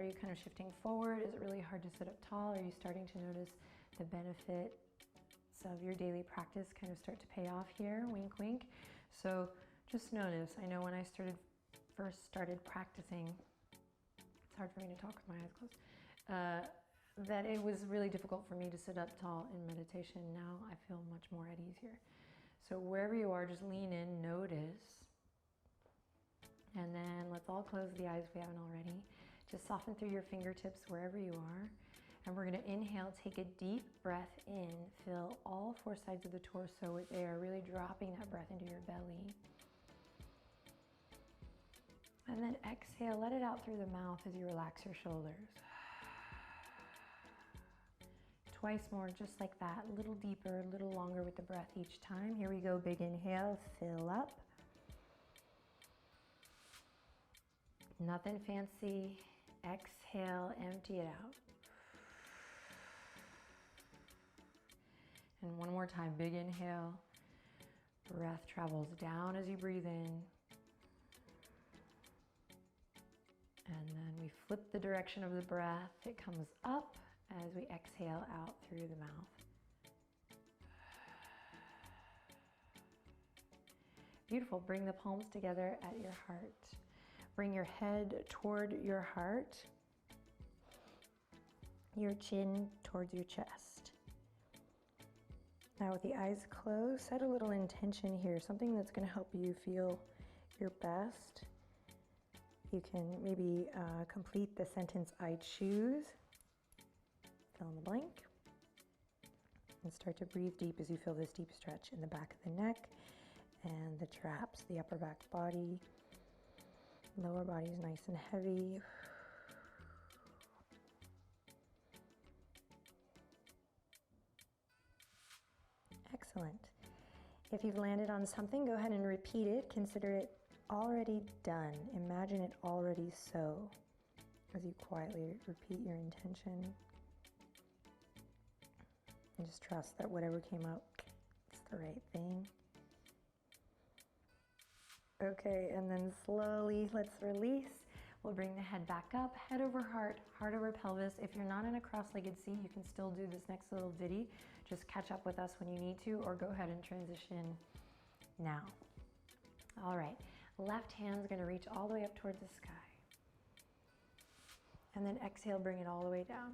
you kind of shifting forward? Is it really hard to sit up tall? Are you starting to notice the benefits of your daily practice kind of start to pay off here? Wink, wink. So just notice, I know when I first started practicing, it's hard for me to talk with my eyes closed, that it was really difficult for me to sit up tall in meditation. Now I feel much more at ease here. So wherever you are, just lean in, notice. And then let's all close the eyes if we haven't already. Just soften through your fingertips wherever you are. And we're gonna inhale, take a deep breath in, fill all four sides of the torso with air, really dropping that breath into your belly. And then exhale, let it out through the mouth as you relax your shoulders. Twice more, just like that, a little deeper, a little longer with the breath each time. Here we go, big inhale, fill up. Nothing fancy. Exhale, empty it out. And one more time, big inhale. Breath travels down as you breathe in. And then we flip the direction of the breath. It comes up as we exhale out through the mouth. Beautiful. Bring the palms together at your heart. Bring your head toward your heart, your chin towards your chest. Now with the eyes closed, set a little intention here, something that's going to help you feel your best. You can maybe complete the sentence, I choose, fill in the blank, and start to breathe deep as you feel this deep stretch in the back of the neck and the traps, the upper back body. Lower body is nice and heavy. Excellent. If you've landed on something, go ahead and repeat it. Consider it already done. Imagine it already so. As you quietly repeat your intention. And just trust that whatever came up, it's the right thing. Okay, and then slowly let's release. We'll bring the head back up, head over heart, heart over pelvis. If you're not in a cross-legged seat, you can still do this next little ditty. Just catch up with us when you need to, or go ahead and transition now. All right, left hand's gonna reach all the way up towards the sky. And then exhale, bring it all the way down.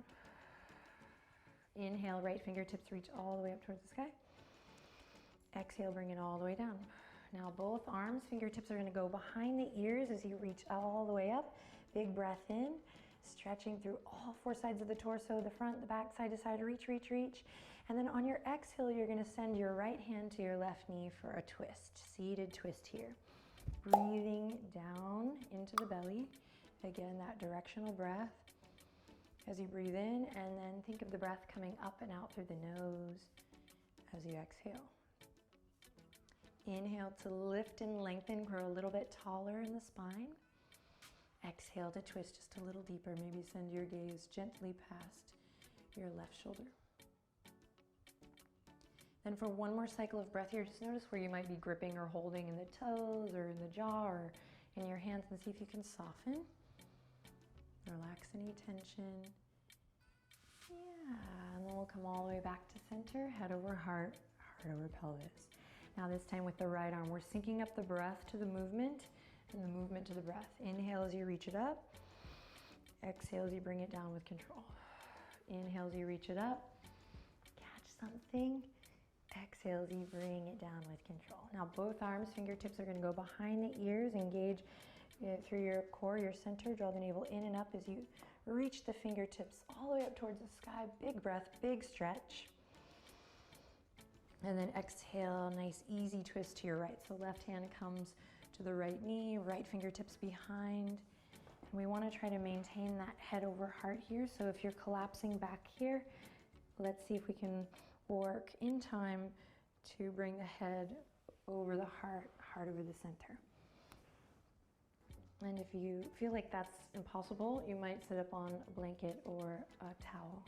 Inhale, right fingertips reach all the way up towards the sky. Exhale, bring it all the way down. Now both arms, fingertips are gonna go behind the ears as you reach all the way up. Big breath in, stretching through all four sides of the torso, the front, the back, side to side, reach, reach, reach. And then on your exhale, you're gonna send your right hand to your left knee for a twist, seated twist here. Breathing down into the belly. Again, that directional breath as you breathe in, and then think of the breath coming up and out through the nose as you exhale. Inhale to lift and lengthen, grow a little bit taller in the spine. Exhale to twist just a little deeper. Maybe send your gaze gently past your left shoulder. Then for one more cycle of breath here, just notice where you might be gripping or holding in the toes or in the jaw or in your hands, and see if you can soften. Relax any tension. Yeah, and then we'll come all the way back to center, head over heart, heart over pelvis. Now this time with the right arm, we're syncing up the breath to the movement and the movement to the breath. Inhale as you reach it up. Exhale as you bring it down with control. Inhale as you reach it up. Catch something. Exhale as you bring it down with control. Now both arms, fingertips are gonna go behind the ears, engage through your core, your center. Draw the navel in and up as you reach the fingertips all the way up towards the sky. Big breath, big stretch. And then exhale, nice easy twist to your right. So left hand comes to the right knee, right fingertips behind. And we want to try to maintain that head over heart here. So if you're collapsing back here, let's see if we can work in time to bring the head over the heart, heart over the center. And if you feel like that's impossible, you might sit up on a blanket or a towel.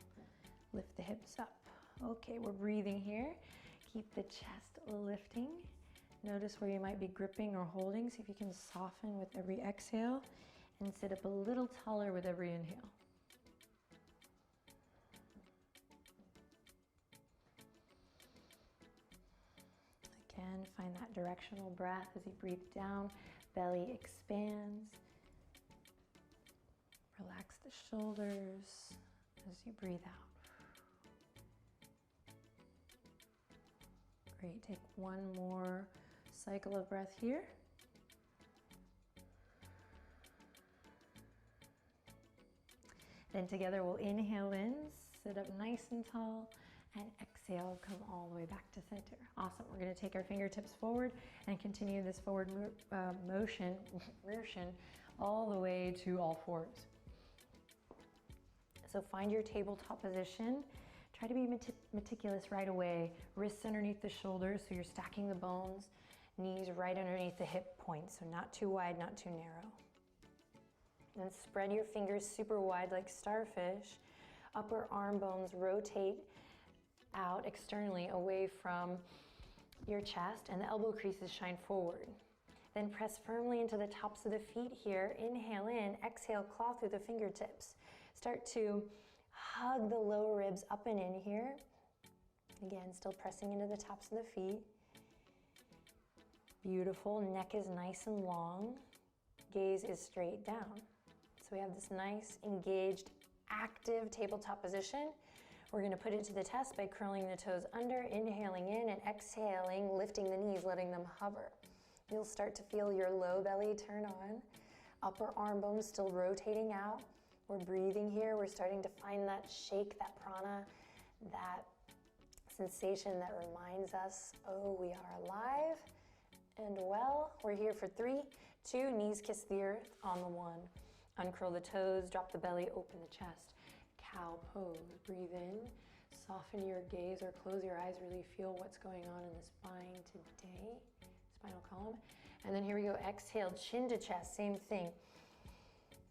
Lift the hips up. Okay, we're breathing here. Keep the chest lifting. Notice where you might be gripping or holding. See if you can soften with every exhale and sit up a little taller with every inhale. find that directional breath as you breathe down, belly expands. Relax the shoulders as you breathe out. Great, take one more cycle of breath here. Then together we'll inhale in, sit up nice and tall, and exhale, come all the way back to center. Awesome, we're gonna take our fingertips forward and continue this forward motion all the way to all fours. So find your tabletop position. Try to be meticulous right away. Wrists underneath the shoulders, so you're stacking the bones. Knees right underneath the hip points, so not too wide, not too narrow. Then spread your fingers super wide like starfish. Upper arm bones rotate out externally away from your chest, and the elbow creases shine forward. Then press firmly into the tops of the feet here. Inhale in, exhale, claw through the fingertips. Start to hug the lower ribs up and in here. Again, still pressing into the tops of the feet. Beautiful, neck is nice and long. Gaze is straight down. So we have this nice, engaged, active tabletop position. We're gonna put it to the test by curling the toes under, inhaling in and exhaling, lifting the knees, letting them hover. You'll start to feel your low belly turn on. Upper arm bones still rotating out. We're breathing here. We're starting to find that shake, that prana, that sensation that reminds us, oh, we are alive and well. We're here for 3, 2, knees kiss the earth on the 1. Uncurl the toes, drop the belly, open the chest. Cow pose, breathe in, soften your gaze or close your eyes, really feel what's going on in the spine today, spinal column. And then here we go, exhale, chin to chest, same thing.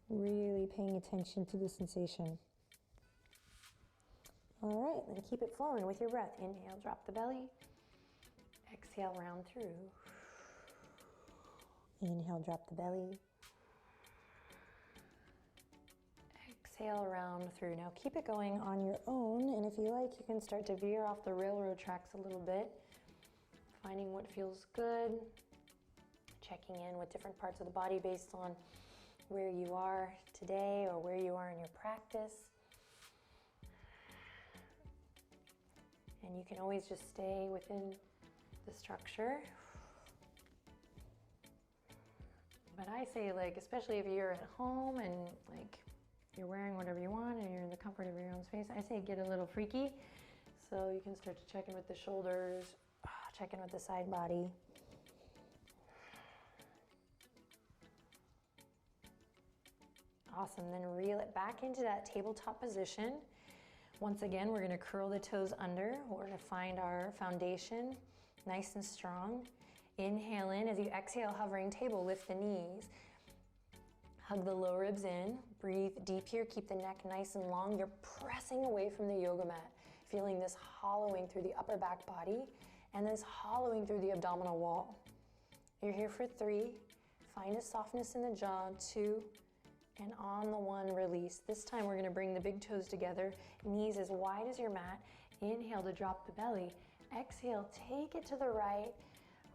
Really paying attention to the sensation. All right, then keep it flowing with your breath. Inhale, drop the belly. Exhale, round through. Inhale, drop the belly. Exhale, round through. Now keep it going on your own, and if you like, you can start to veer off the railroad tracks a little bit, finding what feels good, checking in with different parts of the body based on where you are today or where you are in your practice. And you can always just stay within the structure. But I say, like, especially if you're at home and like you're wearing whatever you want and you're in the comfort of your own space, I say get a little freaky. So you can start to check in with the shoulders, check in with the side body. Awesome, then reel it back into that tabletop position. Once again, we're gonna curl the toes under. We're gonna find our foundation nice and strong. Inhale in, as you exhale, hovering table, lift the knees. Hug the low ribs in, breathe deep here, keep the neck nice and long. You're pressing away from the yoga mat, feeling this hollowing through the upper back body and this hollowing through the abdominal wall. You're here for 3, find a softness in the jaw, 2, and on the 1, release. This time we're gonna bring the big toes together, knees as wide as your mat. Inhale to drop the belly. Exhale, take it to the right,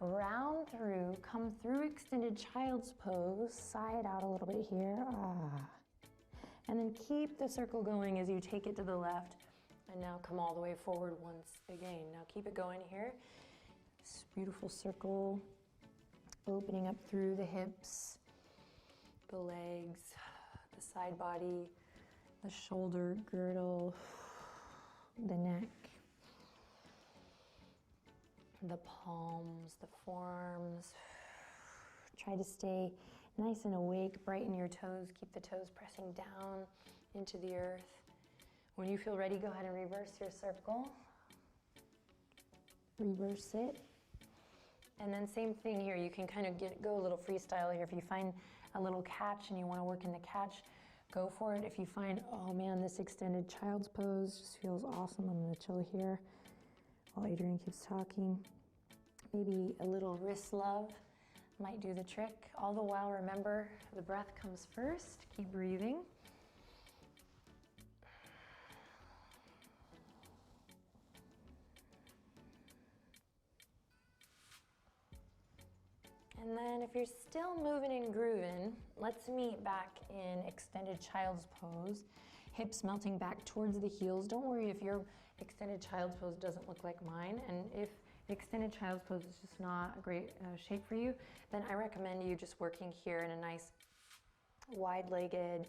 round through, come through extended child's pose, side out a little bit here. And then keep the circle going as you take it to the left. And now come all the way forward once again. Now keep it going here. This beautiful circle, opening up through the hips, the legs, the side body, the shoulder girdle, the neck, the palms, the forearms. Try to stay nice and awake, brighten your toes, keep the toes pressing down into the earth. When you feel ready, go ahead and reverse your circle. Reverse it. And then same thing here, you can kind of go a little freestyle here. If you find a little catch and you want to work in the catch, go for it. If you find, oh man, this extended child's pose just feels awesome, I'm gonna chill here while Adrienne keeps talking. Maybe a little wrist love might do the trick. All the while, remember, the breath comes first. Keep breathing. And then if you're still moving and grooving, let's meet back in extended child's pose. Hips melting back towards the heels. Don't worry if your extended child's pose doesn't look like mine, and if extended child's pose is just not a great shape for you, then I recommend you just working here in a nice wide-legged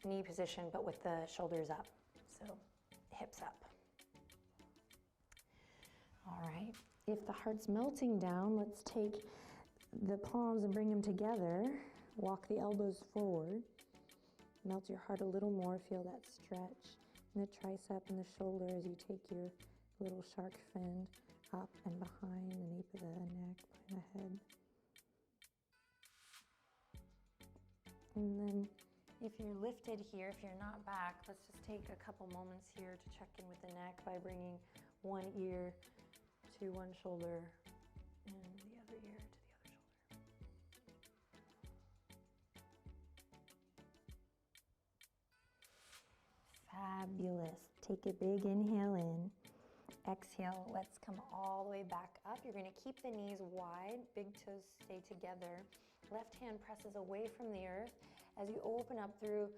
knee position, but with the shoulders up, so hips up. All right, if the heart's melting down, let's take the palms and bring them together. Walk the elbows forward. Melt your heart a little more, feel that stretch in the tricep and the shoulder as you take your little shark fin up and behind the nape of the neck, behind the head. And then if you're lifted here, if you're not back, let's just take a couple moments here to check in with the neck by bringing one ear to one shoulder and the other ear to the other shoulder. Fabulous. Take a big inhale in. Exhale, let's come all the way back up. You're going to keep the knees wide, big toes stay together. Left hand presses away from the earth. As you open up through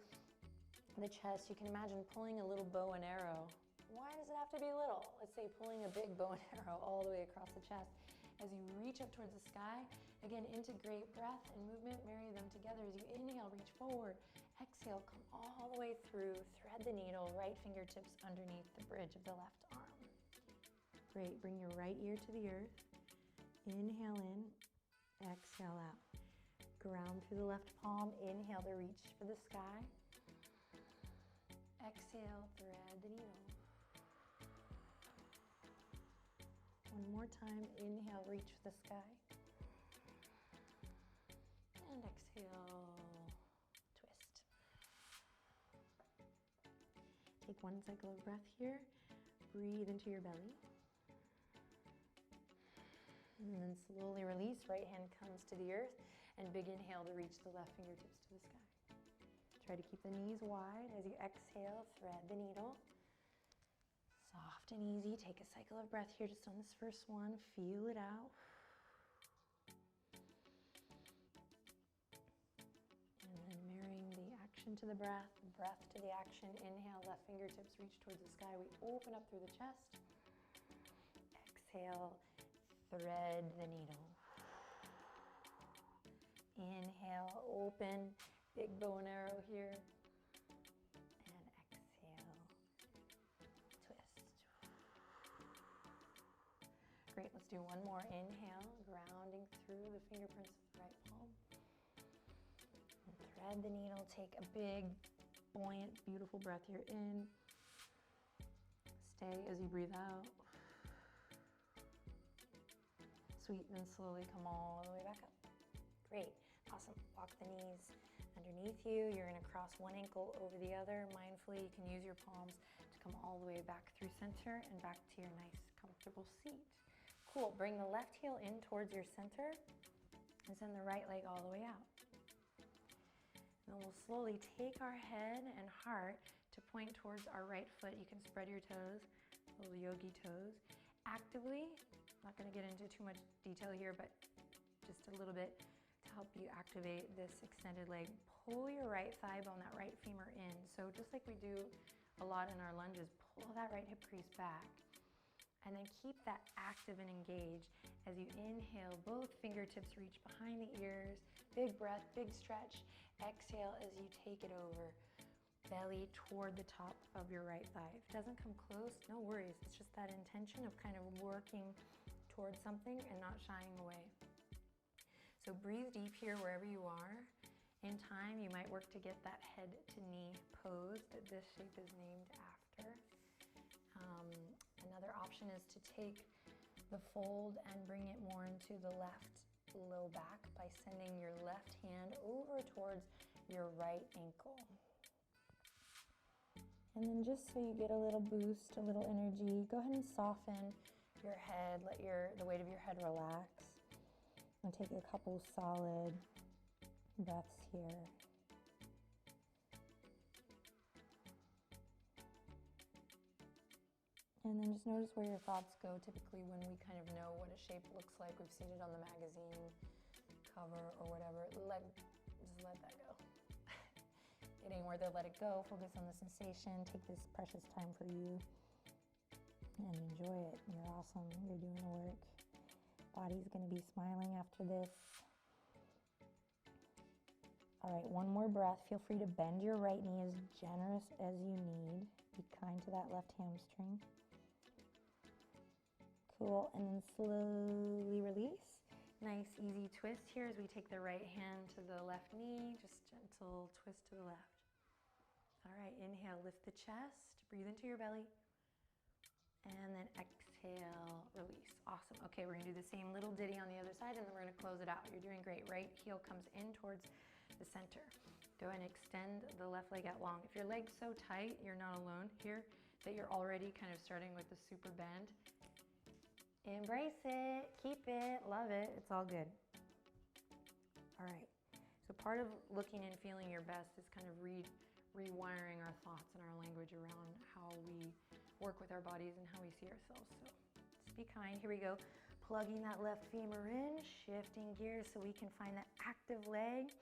the chest, you can imagine pulling a little bow and arrow. Why does it have to be little? Let's say pulling a big bow and arrow all the way across the chest. As you reach up towards the sky, again, integrate breath and movement, marry them together. As you inhale, reach forward. Exhale, come all the way through, thread the needle, right fingertips underneath the bridge of the left arm. Great, bring your right ear to the earth. Inhale in, exhale out. Ground through the left palm, inhale to reach for the sky. Exhale, thread the needle. One more time, inhale, reach for the sky. And exhale, twist. Take one cycle of breath here. Breathe into your belly. And then slowly release, right hand comes to the earth, and big inhale to reach the left fingertips to the sky. Try to keep the knees wide. As you exhale, thread the needle. Soft and easy. Take a cycle of breath here just on this first one. Feel it out. And then marrying the action to the breath to the action. Inhale, left fingertips reach towards the sky. We open up through the chest. Exhale, thread the needle. Inhale, open, big bow and arrow here. And exhale, twist. Great, let's do one more. Inhale, grounding through the fingerprints of the right palm. And thread the needle, take a big, buoyant, beautiful breath here in. Stay as you breathe out. Sweet, and then slowly come all the way back up. Great, awesome. Walk the knees underneath you. You're gonna cross one ankle over the other. Mindfully, you can use your palms to come all the way back through center and back to your nice, comfortable seat. Cool, bring the left heel in towards your center and send the right leg all the way out. And then we'll slowly take our head and heart to point towards our right foot. You can spread your toes, little yogi toes. Actively, I'm not gonna get into too much detail here, but just a little bit to help you activate this extended leg. Pull your right thigh bone, that right femur in. So just like we do a lot in our lunges, pull that right hip crease back. And then keep that active and engaged. As you inhale, both fingertips reach behind the ears. Big breath, big stretch. Exhale as you take it over. Belly toward the top of your right thigh. If it doesn't come close, no worries. It's just that intention of kind of working towards something and not shying away. So breathe deep here wherever you are. In time, you might work to get that head to knee pose that this shape is named after. Another option is to take the fold and bring it more into the left low back by sending your left hand over towards your right ankle. And then just so you get a little boost, a little energy, go ahead and soften your head, let the weight of your head relax. And take a couple solid breaths here. And then just notice where your thoughts go. Typically when we kind of know what a shape looks like, we've seen it on the magazine cover or whatever, just let that go. It ain't worth it, let it go. Focus on the sensation. Take this precious time for you and enjoy it. You're awesome. You're doing the work. Body's gonna be smiling after this. All right, one more breath. Feel free to bend your right knee as generous as you need. Be kind to that left hamstring. Cool, and then slowly release. Nice, easy twist here as we take the right hand to the left knee. Just gentle twist to the left. All right, inhale, lift the chest. Breathe into your belly. And then exhale, release. Awesome. Okay, we're gonna do the same little ditty on the other side and then we're gonna close it out. You're doing great. Right heel comes in towards the center. Go and extend the left leg out long. If your leg's so tight, you're not alone here, that you're already kind of starting with the super bend. Embrace it, keep it, love it. It's all good. All right. So part of looking and feeling your best is kind of rewiring our thoughts and our language around how we work with our bodies and how we see ourselves. So just be kind. Here we go. Plugging that left femur in, shifting gears so we can find that active leg.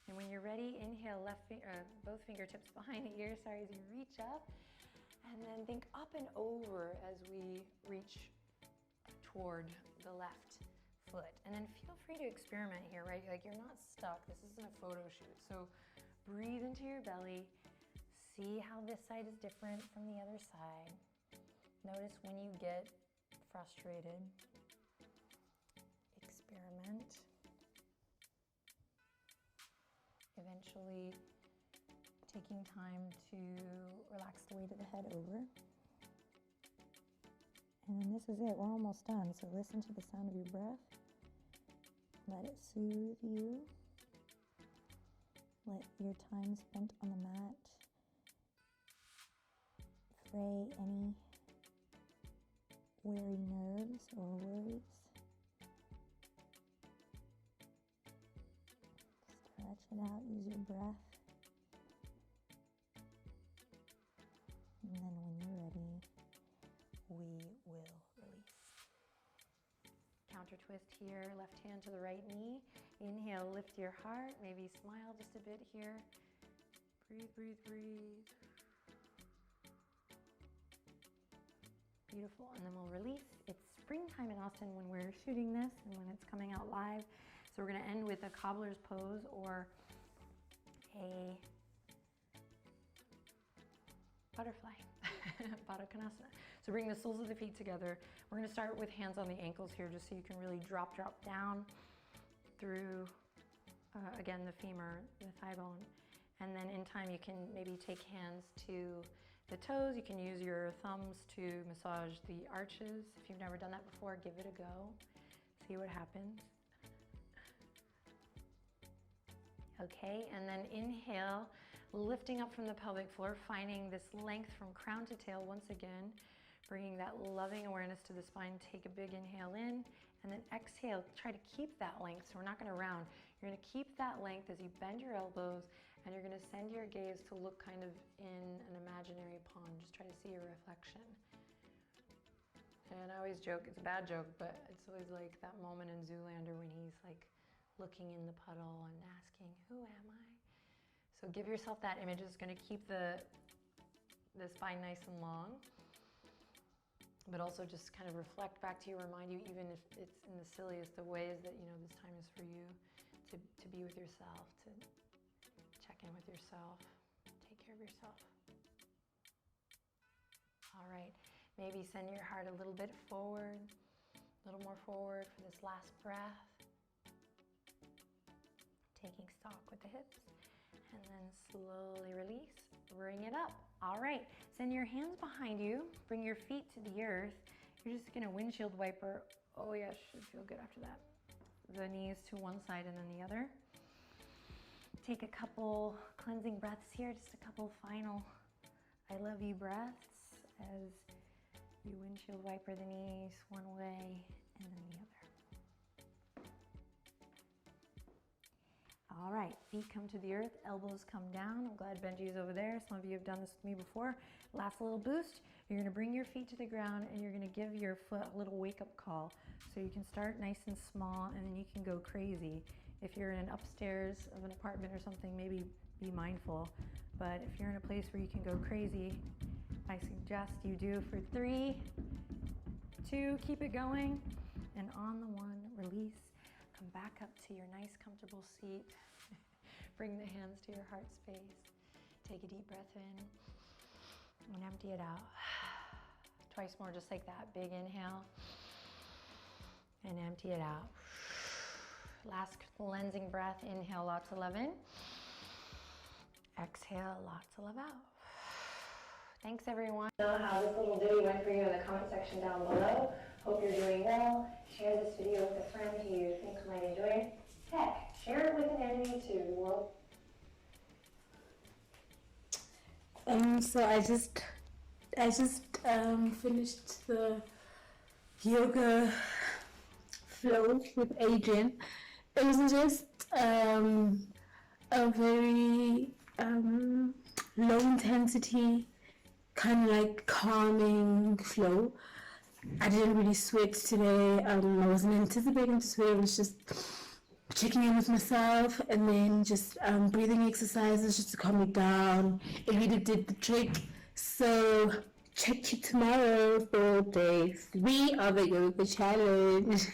And when you're ready, inhale, both fingertips behind the ear, as you reach up. And then think up and over as we reach toward the left foot. And then feel free to experiment here, right? Like you're not stuck. This isn't a photo shoot. So breathe into your belly. See how this side is different from the other side. Notice when you get frustrated. Experiment. Eventually taking time to relax the weight of the head over. And this is it, we're almost done. So listen to the sound of your breath. Let it soothe you. Let your time spent on the mat fray any weary nerves or worries. Stretch it out, use your breath. And then when you're ready, we will release. Counter twist here, left hand to the right knee. Inhale, lift your heart, maybe smile just a bit here. Breathe, breathe, breathe. Beautiful, and then we'll release. It's springtime in Austin when we're shooting this and when it's coming out live. So we're gonna end with a cobbler's pose or a butterfly, Baddha Konasana. So bring the soles of the feet together. We're gonna start with hands on the ankles here just so you can really drop down through, again, the femur, the thigh bone. And then in time you can maybe take hands to the toes. You can use your thumbs to massage the arches. If you've never done that before, give it a go. See what happens. Okay, and then inhale, lifting up from the pelvic floor, finding this length from crown to tail once again, bringing that loving awareness to the spine. Take a big inhale in, and then exhale. Try to keep that length, so we're not gonna round. You're gonna keep that length as you bend your elbows, and you're gonna send your gaze to look kind of in an imaginary pond. Just try to see your reflection. And I always joke, it's a bad joke, but it's always like that moment in Zoolander when he's like looking in the puddle and asking, who am I? So give yourself that image. It's gonna keep the spine nice and long, but also just kind of reflect back to you, remind you, even if it's in the silliest of ways, that, you know, this time is for you to be with yourself, to check in with yourself, take care of yourself. All right, maybe send your heart a little bit forward, a little more forward for this last breath. Taking stock with the hips, and then slowly release, bring it up. All right, send your hands behind you, bring your feet to the earth. You're just gonna windshield wiper. Oh yeah, should feel good after that. The knees to one side and then the other. Take a couple cleansing breaths here, just a couple final I love you breaths as you windshield wiper the knees one way and then the other. All right, feet come to the earth, elbows come down. I'm glad Benji's over there. Some of you have done this with me before. Last little boost. You're gonna bring your feet to the ground and you're gonna give your foot a little wake-up call. So you can start nice and small and then you can go crazy. If you're in an upstairs of an apartment or something, maybe be mindful. But if you're in a place where you can go crazy, I suggest you do for 3, 2, keep it going. And on the 1, release. Come back up to your nice comfortable seat. Bring the hands to your heart space. Take a deep breath in and empty it out. Twice more, just like that. Big inhale and empty it out. Last cleansing breath. Inhale, lots of love in. Exhale, lots of love out. Thanks, everyone. Know how this little ditty went for you in the comment section down below. Hope you're doing well. Share this video with a friend who you think might enjoy it. Heck, share it with an enemy too. Well, so I just finished the yoga flow with Adrienne. It was just a very low intensity, kind of like calming flow. I didn't really sweat today. I wasn't anticipating to sweat. I was just checking in with myself and then just breathing exercises just to calm me down. It really did the trick. So check you tomorrow for day 3 of the yoga challenge.